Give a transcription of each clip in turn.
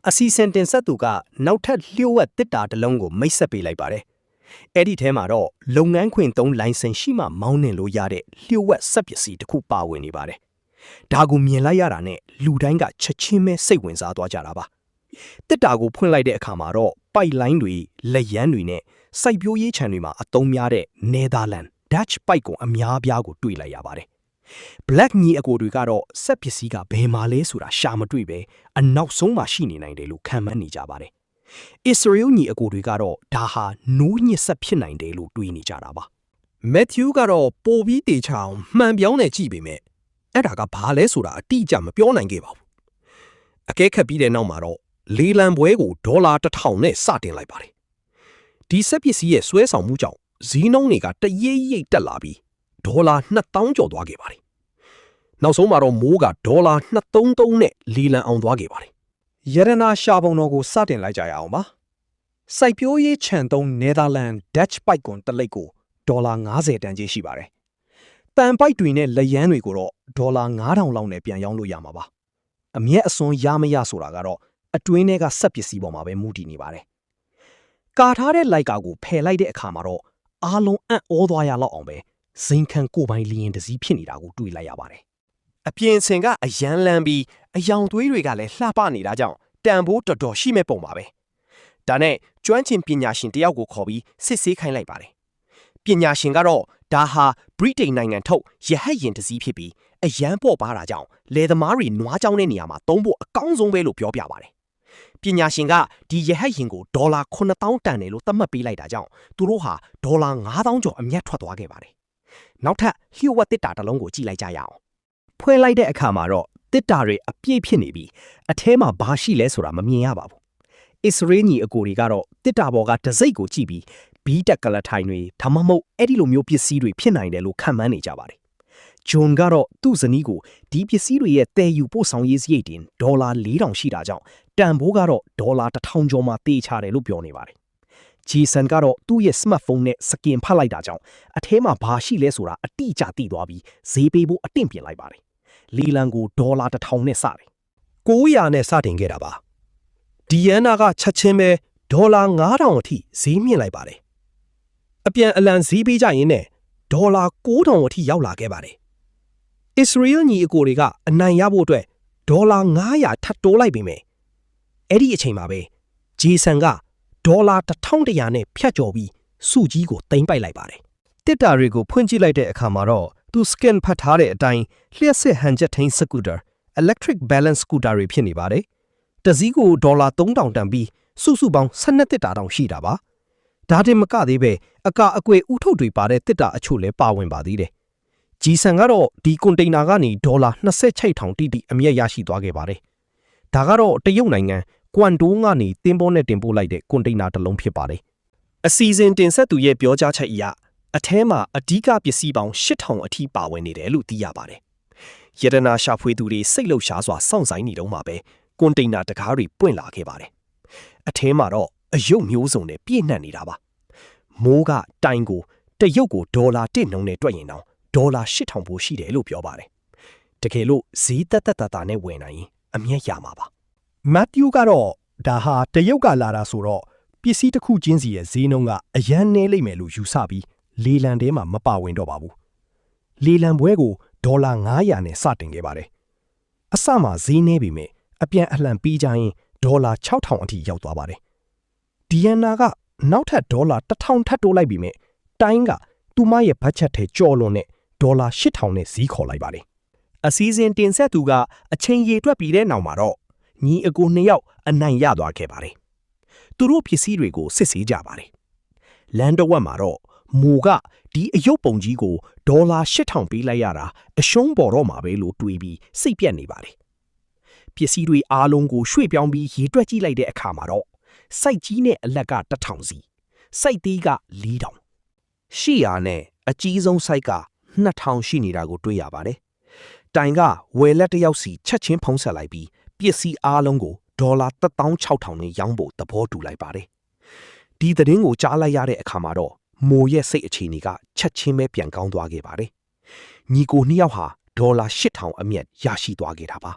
အစီအစဉ်တင်ဆက်သူကနောက်ထပ်လျှို့ဝှက်တစ်တာတစ်လုံးကိုမိတ်ဆက်ပေးလိုက်ပါတယ်။အဲ့ဒီထဲမှာတော့လုပ်ငန်းခွင်သုံးလိုင်စင်ရှိမှမောင်းနှင်လို့ရတဲ့လျှို့ဝှက်စက်ပစ္စည်းတစ်ခုပါဝင်နေပါတယ်။ဒါကိုမြင်လိုက်ရတာနဲ့လူတိုင်းကချက်ချင်းပဲစိတ်ဝင်စားသွားကြတာပါ။တစ်တာကိုဖွင့်လိုက်တဲ့အခါမှာတော့ပိုက်လိုင်းတွေလက်ရန်တွေနဲ့စိုက်ပျိုးရေးခြံတွေမှာအသုံးများတဲ့ Netherlands Dutch pipe ကိုအများအပြားကိုတွေ့လိုက်ရပါတယ်။ Black ညီအကိုတွေကတော့စက်ပစ္စည်းကဘယ်မှာလဲဆိုတာရှာမတွေ့ပဲအနောက်ဆုံးမှာရှိနေနိုင်တယ်လို့ခံမှန်းနေကြပါတယ်။ Israel ညီအကိုတွေကတော့ဒါဟာနိုးညစ်ဆက်ဖြစ်နိုင်တယ်လို့တွေးနေကြတာပါ။ Matthew ကတော့ပိုပြီးတေချာအောင်မှန်ပြောင်းနေကြည့်ပေမဲ့အဲ့ဒါကဘာလဲဆိုတာအတိအကျမပြောနိုင်ခဲ့ပါဘူး။အကဲခတ်ပြီးတဲ့နောက်မှာတော့လေလံပွဲကိုဒေါ်လာ1000နဲ့စတင်လိုက်ပါတယ်။ဒီစက်ပစ္စည်းရဲ့ဆွဲဆောင်မှုကြောင့်ဈေးနှုန်းတွေကတရိပ်ရိပ်တက်လာပြီးဒေါ်လာ2000ကျော်သွားခဲ့ပါတယ်။နောက်ဆုံးမှာတော့မိုးကဒေါ်လာ233နဲ့လေလံအောင်သွားခဲ့ပါတယ်။ရတနာရှာပုံတော်ကိုစတင်လိုက်ကြရအောင်ပါ။စိုက်ပျိုးရေးခြံသုံး Netherlands Dutch pipe ကွန်တစ်လိပ်ကိုဒေါ်လာ90တန်ကြီးရှိပါတယ်။တန်ပိုက်တွေနဲ့လက်ရန်တွေကိုတော့ဒေါ်လာ9000လောက်နဲ့ပြန်ရောင်းလို့ရမှာပါ။အမြက်အစွန်းရမရဆိုတာကတော့အတွင်းထဲကစက်ပစ္စည်းပေါ်မှာပဲမူတည်နေပါတယ်။ကာထားတဲ့လိုက်ကာကိုဖယ်လိုက်တဲ့အခါမှာတော့အားလုံးအံ့ဩသွားရလောက်အောင်ပဲဇိမ်ခံကိုပိုင်လျင်တစည်းဖြစ်နေတာကိုတွေ့လိုက်ရပါတယ်။အပြင်ဆင်ကအရန်လန်းပြီးအယောင်သွေးတွေကလည်းလှပနေတာကြောင့်တန်ဖိုးတော်တော်ရှိမဲ့ပုံပါပဲ။ဒါနဲ့ကျွမ်းကျင်ပညာရှင်တယောက်ကိုခေါ်ပြီးစစ်ဆေးခိုင်းလိုက်ပါတယ်။ပညာရှင်ကတော့ဒါဟာဗြိတိန်နိုင်ငံထုတ်ရဟတ်ယာဉ်တစည်းဖြစ်ပြီးအရန်ပေါ့ပါတာကြောင့်လယ်သမားတွေနွားကြောင်းတဲ့နေရာမှာသုံးဖို့အကောင်းဆုံးပဲလို့ပြောပြပါတယ်။ပညာရှင်ကဒီရဟတ်ယာဉ်ကိုဒေါ်လာ9000တန်တယ်လို့သတ်မှတ်ပေးလိုက်တာကြောင့်သူတို့ဟာဒေါ်လာ9000ကျော်အမြတ်ထွက်သွားခဲ့ပါတယ်။နောက်ထပ်လျှို့ဝှက်တစ်တာတစ်လုံးကိုကြည့်လိုက်ကြရအောင်။ဖွင့်လိုက်တဲ့အခါမှာတော့တစ်တာတွေအပြည့်ဖြစ်နေပြီးအထဲမှာဘာရှိလဲဆိုတာမမြင်ရပါဘူး။ Israel ညီအကိုတွေကတော့တစ်တာပေါ်ကတစိမ့်ကိုကြည့်ပြီးဘီးတက်ကလထိုင်တွေဒါမှမဟုတ်အဲ့ဒီလိုမျိုးပစ္စည်းတွေဖြစ်နိုင်တယ်လို့ခံမှန်းနေကြပါတယ်။ John ကတော့သူ့ဇနီးကိုဒီပစ္စည်းတွေရဲ့တည်ယူပို့ဆောင်ရေးစရိတ်တင်ဒေါ်လာ4000ရှိတာကြောင့်တန်ဖိုးကတော့ဒေါ်လာ1000ကျော်မှတေးချတယ်လို့ပြောနေပါတယ်။ Jason ကတော့သူ့ရဲ့ smartphone နဲ့စကင်ဖတ်လိုက်တာကြောင့်အထဲမှာဘာရှိလဲဆိုတာအတိအကျသိသွားပြီးဈေးပေးဖို့အတင့်ပြင်လိုက်ပါတယ်။လီလန်ကိုဒေါ်လာ1000နဲ့စတယ်။900နဲ့စတင်ခဲ့တာပါ။ဒီယန်နာကချက်ချင်းပဲဒေါ်လာ9000အထိဈေးမြင့်လိုက်ပါတယ်။အပြန်အလှန်ဈေးပေးကြရင်နဲ့ဒေါ်လာ9000အထိရောက်လာခဲ့ပါတယ်။ Israel ညီအကိုတွေကအနိုင်ရဖို့အတွက်ဒေါ်လာ900ထပ်တိုးလိုက်ပေမဲ့အဲ့ဒီအချိန်မှာပဲ Jason ကဒေါ်လာ1100နဲ့ဖြတ်ကျော်ပြီးစုကြီးကိုသိမ်းပိုက်လိုက်ပါတယ်။တစ်တာတွေကိုဖွင့်ကြည့်လိုက်တဲ့အခါမှာတော့သူ scan ဖတ်ထားတဲ့အတိုင်းလျှက်စစ်ဟန်ချက်ထိန်း scooter electric balance scooter တွေဖြစ်နေပါတယ်။တစ်စီးကိုဒေါ်လာ3000တန်ပြီးစုစုပေါင်း12တစ်တာတောင်ရှိတာပါ။ဒါတင်မကသေးပဲအကအကွယ်ဥထုတ်တွေပါတဲ့တစ်တာအချို့လည်းပါဝင်ပါသေးတယ်။ Jason ကတော့ဒီကွန်တိန်နာကနေဒေါ်လာ26000တိတိအမြတ်ရရှိသွားခဲ့ပါတယ်။ဒါကတော့တရုတ်နိုင်ငံကွမ်တိုးကနေသင်းပေါ်နဲ့တင်ပို့လိုက်တဲ့ကွန်တိန်နာတစ်လုံးဖြစ်ပါတယ်။အစီအစဉ်တင်ဆက်သူရဲ့ပြောကြားချက်အရအထဲမှာအဓိကပစ္စည်းပေါင်း8000အထိပါဝင်နေတယ်လို့သိရပါတယ်။ရတနာရှာဖွေသူတွေစိတ်လှုပ်ရှားစွာစောင့်ဆိုင်နေတော့မှပဲကွန်တိန်နာတကားတွေပွင့်လာခဲ့ပါတယ်။အထဲမှာတော့အယုတ်မျိုးစုံနဲ့ပြည့်နှက်နေတာပါ။မိုးကတိုင်ကိုတရုတ်ကိုဒေါ်လာ1နှုန်းနဲ့တွက်ရင်တော့ဒေါ်လာ8000ပိုရှိတယ်လို့ပြောပါတယ်။တကယ်လို့ဈေးတက်တာနဲ့ဝယ်နိုင်ရင်အမြတ်ရမှာပါ။ Matthew ကတော့ဒါဟာတရုတ်ကလာတာဆိုတော့ပစ္စည်းတစ်ခုချင်းစီရဲ့ဈေးနှုန်းကအရန်နည်းလိမ့်မယ်လို့ယူဆပြီးလေလံထဲမှာမပါဝင်တော့ပါဘူး။လေလံပွဲကိုဒေါ်လာ900နဲ့စတင်ခဲ့ပါတယ်။အစမှဈေးနည်းပေမဲ့အပြန်အလှန်ပေးကြရင်ဒေါ်လာ6000အထိရောက်သွားပါတယ်။ဒီယန်နာကနောက်ထပ်ဒေါ်လာ1000ထပ်တိုးလိုက်ပြီမဲ့တိုင်းကသူမရဲ့ဘတ်ဂျက်ထဲကျော်လွန်တဲ့ဒေါ်လာ8000နဲ့ဈေးခေါ်လိုက်ပါတယ်။အစီအစဉ်တင်ဆက်သူကအချိန်ရေတွက်ပြီးတဲ့နောက်မှာတော့ညီအကို2ယောက်အနိုင်ရသွားခဲ့ပါတယ်။သူတို့ပစ္စည်းတွေကိုစစ်ဆေးကြပါတယ်။လန်ဒဝက်မှာတော့မိုကဒီအယုတ်ပုံကြီးကိုဒေါ်လာ8000ပေးလိုက်ရတာအရှုံးပေါ်တော့မှာပဲလို့တွေးပြီးစိတ်ပြက်နေပါတယ်။ပစ္စည်းတွေအားလုံးကိုရွှေ့ပြောင်းပြီးရေတွက်ကြည့်လိုက်တဲ့အခါမှာတော့စိုက်ကြီးနဲ့အလက်က1000စီစိုက်သေးက4000ရှီယာနဲ့အကြီးဆုံးစိုက်က2000ရှိနေတာကိုတွေ့ရပါတယ်။တိုင်ကဝယ်လက်တစ်ယောက်စီချက်ချင်းဖုံးဆက်လိုက်ပြီးပစ္စည်းအားလုံးကိုဒေါ်လာ16000နဲ့ရောင်းဖို့သဘောတူလိုက်ပါတယ်။ဒီသတင်းကိုကြားလိုက်ရတဲ့အခါမှာတော့မိုရဲ့စိတ်အခြေအနေကချက်ချင်းပဲပြန်ကောင်းသွားခဲ့ပါတယ်။ညီကို2ယောက်ဟာဒေါ်လာ8000အမြတ်ရရှိသွားခဲ့တာပါ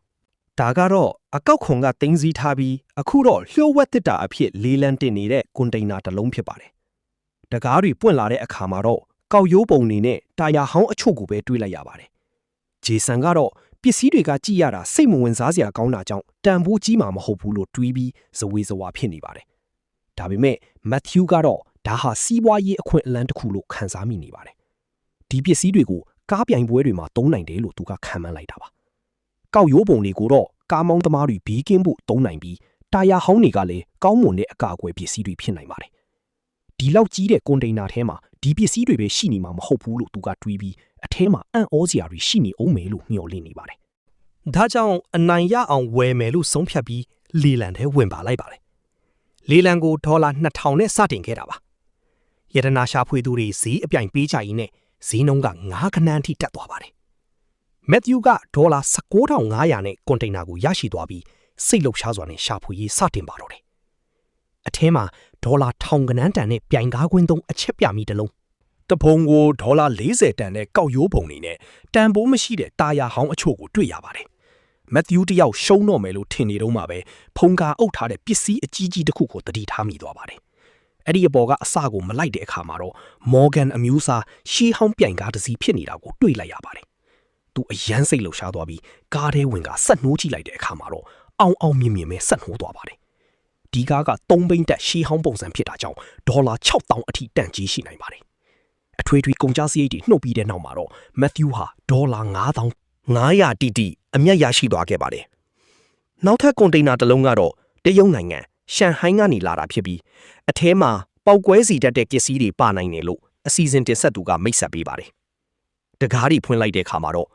ဒါကတော့အကောက်ခွန်ကတင်းစည်းထားပြီးအခုတော့လျှို့ဝှက်တစ်တာအဖြစ်လေးလံတင်နေတဲ့ကွန်တိန်နာတစ်လုံးဖြစ်ပါတယ်။တကားတွေပွင့်လာတဲ့အခါမှာတော့ကောက်ရိုးပုံနေနဲ့တာယာဟောင်းအချို့ကိုပဲတွေးလိုက်ရပါတယ်။ဂျေဆန်ကတော့ပစ္စည်းတွေကကြည့်ရတာစိတ်မဝင်စားစရာကောင်းတာကြောင့်တန်ဖိုးကြီးမှာမဟုတ်ဘူးလို့တွေးပြီးဇဝေဇဝါဖြစ်နေပါတယ်။ဒါပေမဲ့မက်သျူးကတော့ဒါဟာစီးပွားရေးအခွင့်အလမ်းတစ်ခုလို့ခံစားမိနေပါတယ်။ဒီပစ္စည်းတွေကိုကားပြိုင်ပွဲတွေမှာသုံးနိုင်တယ်လို့သူကခံမှန်းလိုက်တာပါ။ကောက်ရိုးပုံတွေကိုတော့ကားမောင်းသမားတွေဘေးကင်းဖို့သုံးနိုင်ပြီးတာယာဟောင်းတွေကလည်းကောင်းမွန်တဲ့အကာအကွယ်ပစ္စည်းတွေဖြစ်နိုင်ပါတယ်။ဒီလောက်ကြီးတဲ့ကွန်တိန်နာထဲမှာဒီပစ္စည်းတွေပဲရှိနေမှာမဟုတ်ဘူးလို့သူကတွေးပြီးအထဲမှာအံ့ဩစရာတွေရှိနေအောင်မယ်လို့မျှော်လင့်နေပါတယ်။ဒါကြောင့်အနိုင်ရအောင်ဝယ်မယ်လို့ဆုံးဖြတ်ပြီးလေလံထဲဝင်ပါလိုက်ပါတယ်။လေလံကိုဒေါ်လာ2000နဲ့စတင်ခဲ့တာပါ။ရတနာရှာဖွေသူတွေဈေးအပြိုင်ပေးကြရင်းနဲ့ဈေးနှုန်းက9ခန်းအထိတက်သွားပါတယ်။မက်သျူးကဒေါ်လာ19500နဲ့ကွန်တိန်နာကိုရရှိသွားပြီးစိတ်လှုပ်ရှားစွာနဲ့ရှာဖွေရေးစတင်ပါတော့တယ်။အထဲမှာဒေါ်လာ1000ခန်းတန်နဲ့ပြိုင်ကားကွင်းသုံးအချက်ပြမီတစ်လုံးတပုံကိုဒေါ်လာ40တန်နဲ့ကောက်ရိုးပုံနေနဲ့တန်ဖိုးမရှိတဲ့တာယာဟောင်းအချို့ကိုတွေ့ရပါတယ်။မက်သျူးတယောက်ရှုံးတော့မယ်လို့ထင်နေတော့မှပဲဖုန်ကာအုပ်ထားတဲ့ပစ္စည်းအကြီးကြီးတစ်ခုကိုတတိထားမိသွားပါတယ်။အဲ့ဒီအပေါ်ကအစကိုမလိုက်တဲ့အခါမှာတော့မော်ဂန်အမျိုးအစားရှေးဟောင်းပြိုင်ကားတစ်စီးဖြစ်နေတာကိုတွေ့လိုက်ရပါတယ်။သူအယမ်းစိတ်လှုပ်ရှားသွားပြီးကားထဲဝင်ကဆက်နှိုးကြည့်လိုက်တဲ့အခါမှာတော့အောင်မြင်ပဲဆက်နှိုးသွားပါတယ်။ဒီကားက3ဘိန်းတက်ရှေးဟောင်းပုံစံဖြစ်တာကြောင့်ဒေါ်လာ6000အထိတန်ကြီးရှိနိုင်ပါတယ်။အထွေထွေကုန်ကျစရိတ်တွေနှုတ်ပြီးတဲ့နောက်မှာတော့မက်သျူးဟာဒေါ်လာ9500တိအမြတ်ရရှိသွားခဲ့ပါတယ်။နောက်ထပ်ကွန်တိန်နာတစ်လုံးကတော့တရုတ်နိုင်ငံရှန်ဟိုင်းကနေလာတာဖြစ်ပြီးအထဲမှာပေါက်ကွဲစီတတ်တဲ့ပစ္စည်းတွေပါနိုင်တယ်လို့အစီအစဉ်တင်ဆက်သူကမိတ်ဆက်ပေးပါတယ်။တကားတွေဖွင့်လိုက်တဲ့အခါမှာတော့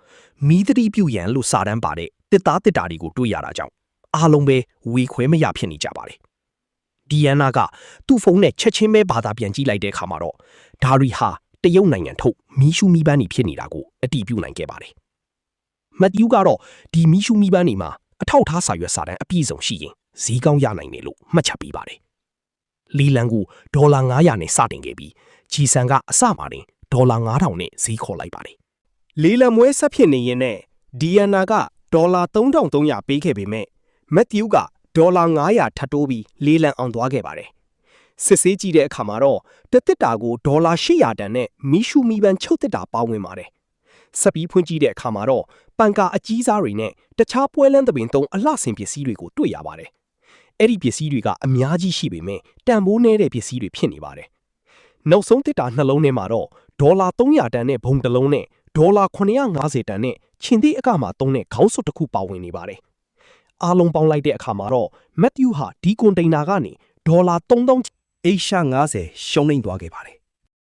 မီးသတိပြုရန်လို့စာတမ်းပါတဲ့တစ်သားတစ်တာတွေကိုတွေ့ရတာကြောင့်အားလုံးပဲဝေခွဲမရဖြစ်နေကြပါတယ်။ဒီယန်နာကသူ့ဖုန်းနဲ့ချက်ချင်းပဲဘာသာပြန်ကြည့်လိုက်တဲ့အခါမှာတော့ဒါရီဟာတရုတ်နိုင်ငံထုတ်မီးရှူမီးပန်းတွေဖြစ်နေတာကိုအတည်ပြုနိုင်ခဲ့ပါတယ်။မက်သျူးကတော့ဒီမီးရှူမီးပန်းတွေမှာအထောက်ထားစာရွက်စာတမ်းအပြည့်စုံရှိရင်ဈေးကောင်းရနိုင်တယ်လို့မှတ်ချက်ပေးပါတယ်။လီလန်ကိုဒေါ်လာ900နဲ့စတင်ခဲ့ပြီးဂျီဆန်ကအစမှာတင်ဒေါ်လာ9000နဲ့ဈေးခေါ်လိုက်ပါတယ်။လီလန်မွဲဆက်ဖြစ်နေရင်နဲ့ဒီယန်နာကဒေါ်လာ3300ပေးခဲ့ပေမဲ့မက်သျူးကဒေါ်လာ900ထပ်တိုးပြီးလီလန်အောင်သွားခဲ့ပါတယ်။စစ်ဆေးကြည့်တဲ့အခါမှာတော့တစ်တစ်တာကိုဒေါ်လာ800တန်နဲ့မီရှူမီပန်ချုပ်တစ်တာပေါင်းဝင်ပါတယ်။စပီးဖွင့်ကြည့်တဲ့အခါမှာတော့ပန်ကာအကြီးစားတွေနဲ့တခြားပွဲလန်းသပင်သုံးအလှဆင်ပစ္စည်းတွေကိုတွေ့ရပါတယ်။အဲ့ဒီပစ္စည်းတွေကအများကြီးရှိပေမဲ့တန်ဖိုးနည်းတဲ့ပစ္စည်းတွေဖြစ်နေပါတယ်။နောက်ဆုံးတစ်တာနှလုံးထဲမှာတော့ဒေါ်လာ300တန်နဲ့ဘုံတစ်လုံးနဲ့ဒေါ်လာ950တန်နဲ့ခြင်သီးအကမှာသုံးတဲ့ခေါင်းစွပ်တစ်ခုပါဝင်နေပါတယ်။အားလုံးပေါင်းလိုက်တဲ့အခါမှာတော့မက်သျူးဟာဒီကွန်တိန်နာကနေဒေါ်လာ3000အေရှာ90ရှုံးနိမ့်သွားခဲ့ပါတယ်